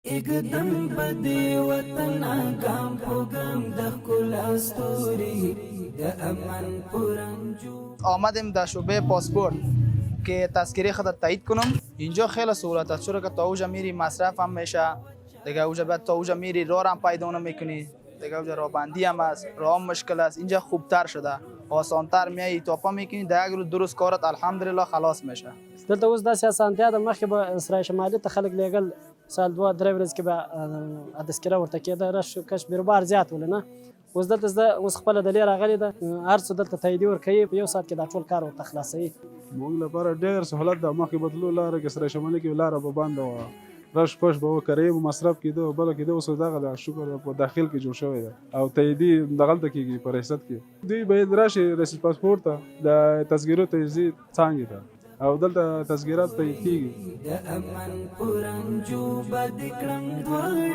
اقدم بدی وطن ګام په ګام د ښکلا ستوري د امن پرنجو آمدیم در شعبه پاسپورت که تذکره خود تایید کنم. اینجا خیلی سهولت است، چون که تا اوجا میری مصرف هم میشه دیگه، اوجا بعد تا اوجا میری راه هم پیدا نمیکنی دیگه، اوجا راه بندی هم است، راه هم مشکل است. اینجا خوبتر شده، آسانتر میای تاپا میکنی در یک روز درست کارت الحمدلله خلاص میشه. دلته اوس داسې اسانتیا ده، مخکې به اسرای شمالي ته خلک لېږل، سال دوه درې ورځې کې به تذکره ورته کېده، رش کش بیروبار زیات ول نه. اوس دلته زه اوس خپله دلې راغلې ده، هر څه دلته تاییدي ورکوي، په یو ساعت کې دا ټول کار ورته خلاصوي. موږ لپاره ډېر سهولت ده. مخکې به تلو لاره کې سرای شمالي کې لاره به بنده وه، رش پش به وه، کرایې به مصرف کېده او بله کېده. اوس دغه ده، شکر ده، په داخل کې جوړ شوی ده او تاییدي دغلته کېږي په ریاست کې. دوی باید راشي رئیس پاسپورت ته د تذکرو تاییدي څانګې ته، او دلته تذکرات تایید کېږي. د امن پرنجو بد کړم دواړه